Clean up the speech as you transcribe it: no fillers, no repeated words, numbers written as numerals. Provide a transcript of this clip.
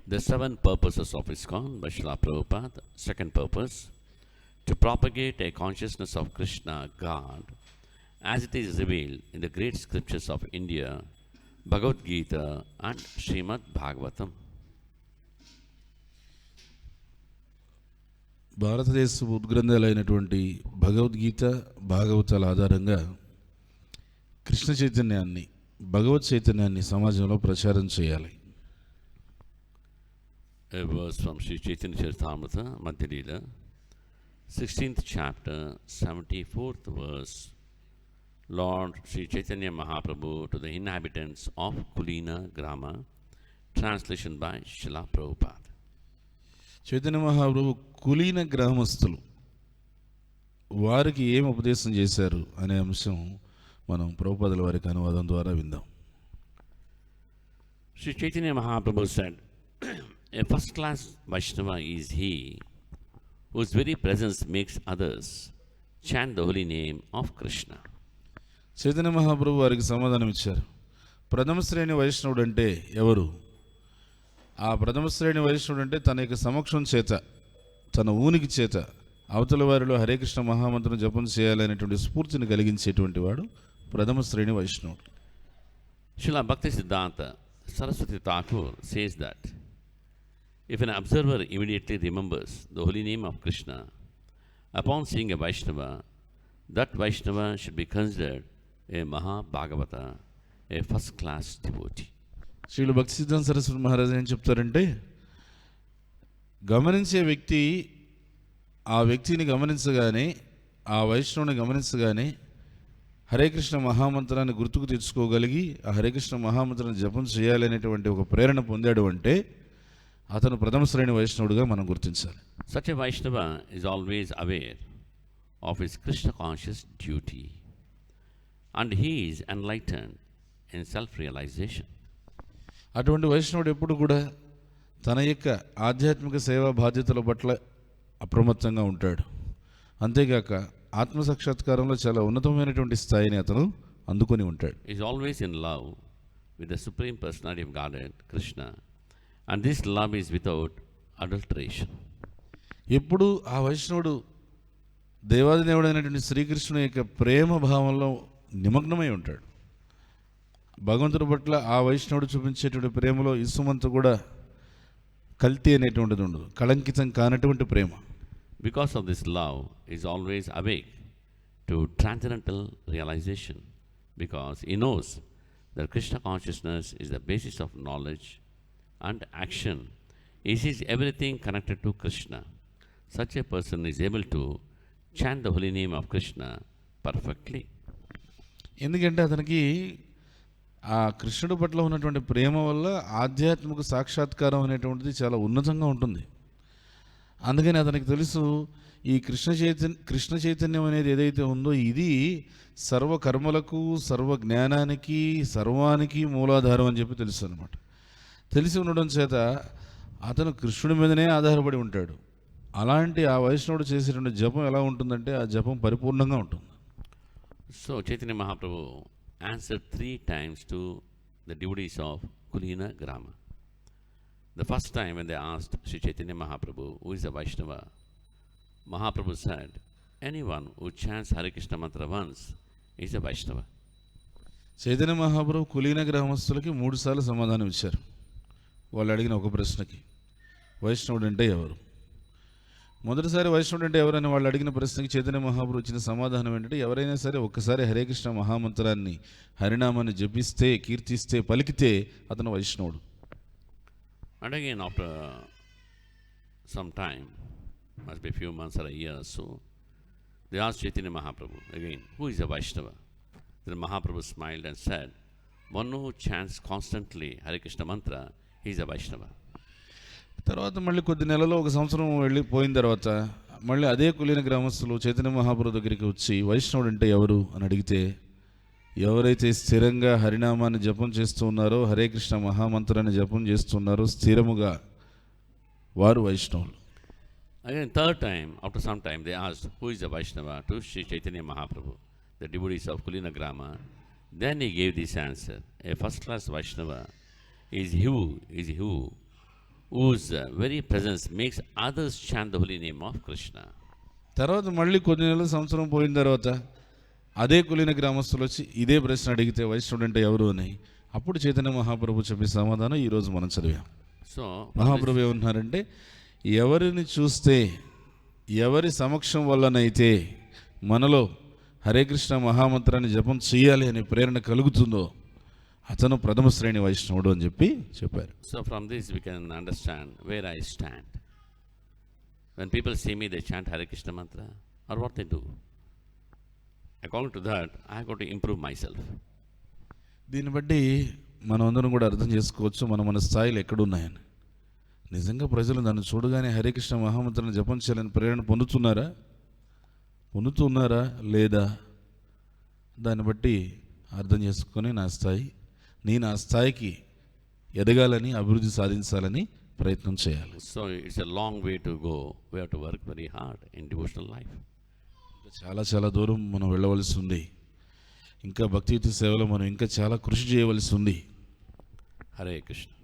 The seven purposes of ISKCON by Srila Prabhupada. Second purpose, to propagate a consciousness of Krishna, God, as it is revealed in the great scriptures of India, Bhagavad Gita and Srimad Bhagavatam. భారతదేశ ఉద్గ్రంథాలైనటువంటి భగవద్గీత భాగవతాల ఆధారంగా కృష్ణ చైతన్యాన్ని భగవత్ చైతన్యాన్ని సమాజంలో ప్రచారం చేయాలి. A verse from Sri Chaitanya Charitamrita, Madhya Leela, 16th chapter, 74th verse. Lord Sri Chaitanya Mahaprabhu to the inhabitants of Kulina Grama, translation by Srila Prabhupada. Chaitanya Mahaprabhu కులీన గ్రామస్తులు వారికి ఏం ఉపదేశం చేశారు అనే అంశం మనం ప్రభుపాదుల వారికి అనువాదం ద్వారా విందాం. Sri Chaitanya Mahaprabhu said, a first class Vaishnava is he whose very presence makes others chant the holy name of Krishna. Chaitanya Mahaprabhu వారికి సమాధానం ఇచ్చారు. ప్రథమ శ్రేణి వైష్ణవుడు అంటే ఎవరు? ఆ ప్రథమ శ్రేణి వైష్ణవుడు అంటే తన యొక్క సమక్షం చేత, తన ఊనికి చేత అవతల వారిలో హరే కృష్ణ మహామంత్రం జపం చేయాలనేటువంటి స్ఫూర్తిని కలిగించేటువంటి వాడు ప్రథమ శ్రేణి వైష్ణవుడు. Srila Bhakti Siddhanta Saraswati Thakur says that if an observer immediately remembers the holy name of Krishna upon seeing a Vaishnava, that Vaishnava should be considered a Mahabhagavata, a first class devotee. Srila భక్తి సిద్ధాంత సరస్వతి మహారాజు ఏం చెప్తారంటే, గమనించే వ్యక్తి ఆ వ్యక్తిని గమనించగానే, ఆ వైష్ణవుని గమనించగానే హరే కృష్ణ మహామంత్రాన్ని గుర్తుకు తెచ్చుకోగలిగి ఆ హరే కృష్ణ మహామంత్రాన్ని జపం చేయాలనేటువంటి ఒక ప్రేరణ పొందాడు అంటే అతను ప్రథమ శ్రేణి వైష్ణవుడిగా మనం గుర్తించాలి. Such a Vaishnava is always aware of his Krishna conscious duty and he is enlightened in self-realization. అటువంటి వైష్ణవుడు ఎప్పుడు కూడా తన యొక్క ఆధ్యాత్మిక సేవా బాధ్యతల పట్ల అప్రమత్తంగా ఉంటాడు. అంతేగాక ఆత్మ సాక్షాత్కారంలో చాలా ఉన్నతమైనటువంటి స్థాయిని అతను అందుకొని ఉంటాడు. He is always in love with the Supreme Personality of Godhead, Krishna, and this love is without adulteration. ఎప్పుడు ఆ వైష్ణవుడు దేవాది దేవుడైనటువంటి శ్రీకృష్ణుని యొక్క ప్రేమ భావంలో నిమగ్నమై ఉంటాడు. భగవంతుడి పట్ల ఆ వైష్ణవుడు చూపించేటువంటి ప్రేమలో ఇసుమంత కూడా కల్తీ అనేటువంటిది ఉండదు, కళంకితం కానటువంటి ప్రేమ. Because of this love, he is always awake to transcendental realization, because he knows that Krishna consciousness is the basis of knowledge and action. He sees everything connected to Krishna. Such a person is able to chant the holy name of Krishna perfectly. ఎందుకంటే అతనికి ఆ కృష్ణుడి పట్ల ఉన్నటువంటి ప్రేమ వల్ల ఆధ్యాత్మిక సాక్షాత్కారం అనేటువంటిది చాలా ఉన్నతంగా ఉంటుంది. అందుకని అతనికి తెలుసు ఈ కృష్ణ చైతన్యం అనేది ఏదైతే ఉందో ఇది సర్వకర్మలకు, సర్వ జ్ఞానానికి, సర్వానికి మూలాధారం అని చెప్పి తెలుసు అనమాట. తెలిసి ఉండడం చేత అతను కృష్ణుడి మీదనే ఆధారపడి ఉంటాడు. అలాంటి ఆ వైష్ణవుడు చేసేటువంటి జపం ఎలా ఉంటుందంటే ఆ జపం పరిపూర్ణంగా ఉంటుంది. So Chaitanya Mahaprabhu answered 3 times to the devotees of Kulina Grama. The first time when they asked Sri Chaitanya Mahaprabhu, who is a Vaishnava, Mahaprabhu said, anyone who chants Hare Krishna mantra once is a Vaishnava. Chaitanya Mahaprabhu కులీన గ్రామస్తులకి 3 సార్లు సమాధానం ఇచ్చారు. వాళ్ళు అడిగిన ఒక ప్రశ్నకి వైష్ణవుడు అంటే ఎవరు? మొదటిసారి వైష్ణవుడు అంటే ఎవరని వాళ్ళు అడిగిన ప్రశ్నకి చైతన్య మహాప్రభు ఇచ్చిన సమాధానం ఏంటంటే, ఎవరైనా సరే ఒక్కసారి హరే కృష్ణ మహామంత్రాన్ని, హరినామాన్ని జపిస్తే, కీర్తిస్తే, పలికితే అతను వైష్ణవుడు. And again after some time, must be a few months or a year or so, they asked Chaitanya Mahaprabhu again, who is a Vaishnava? Then Mahaprabhu smiled and said, one who chants constantly Hare Krishna mantra, he is a Vaishnava. తర్వాత మళ్ళీ కొద్ది నెలలో, ఒక సంవత్సరం వెళ్ళిపోయిన తర్వాత మళ్ళీ అదే కులీన గ్రామస్తులు చైతన్య మహాప్రభు దగ్గరికి వచ్చి వైష్ణవుడు అంటే ఎవరు అని అడిగితే, ఎవరైతే స్థిరంగా హరినామాన్ని జపం చేస్తూ ఉన్నారో, హరే కృష్ణ మహామంత్రాన్ని జపం చేస్తున్నారో స్థిరముగా, వారు వైష్ణవులు. Again third time, after some time, they asked, who is a Vaishnava to Sri Chaitanya Mahaprabhu, the devotees of Kulina Grama. Then he gave this answer, a first class Vaishnava is he whose very presence makes others chant the holy name of Krishna. తర్వాత మళ్ళీ కొన్ని నెలల సంవత్సరం పోయిన తర్వాత అదే కులీన గ్రామస్తులు వచ్చి ఇదే ప్రశ్న అడిగితే వైష్ణవుడు అంటే ఎవరు అని అప్పుడు చైతన్య మహాప్రభు చెప్పే సమాధానం ఈరోజు మనం చదివాం. So, మహాప్రభు ఏమన్నారంటే, ఎవరిని చూస్తే ఎవరి సమక్షం వల్లనైతే మనలో హరే కృష్ణ మహామంత్రాన్ని జపం చేయాలి అనే ప్రేరణ కలుగుతుందో అతను ప్రథమ శ్రేణి వైష్ణవుడు అని చెప్పారు. so from this we can understand where I stand. When people see me, they chant Hare Krishna mantra, or what they do. According to that, I have got to improve myself. దీన్ని బట్టి మనం అందరం కూడా అర్థం చేసుకోవచ్చు మన స్థాయిలు ఎక్కడున్నాయని. నిజంగా ప్రజలు నన్ను చూడగానే హరే కృష్ణ మహామంత్రాన్ని జపం చేయాలని ప్రేరణ పొందుతున్నారా లేదా, దాన్ని బట్టి అర్థం చేసుకొని నేను ఆ స్థాయికి ఎదగాలని, అభివృద్ధి సాధించాలని ప్రయత్నం చేయాలి. So it's a long way to go. We have to work very hard in devotional life. చాలా దూరం మనం వెళ్ళవలసి ఉంది. ఇంకా భక్తియుత సేవలో మనం ఇంకా చాలా కృషి చేయవలసి ఉంది. Hare Krishna.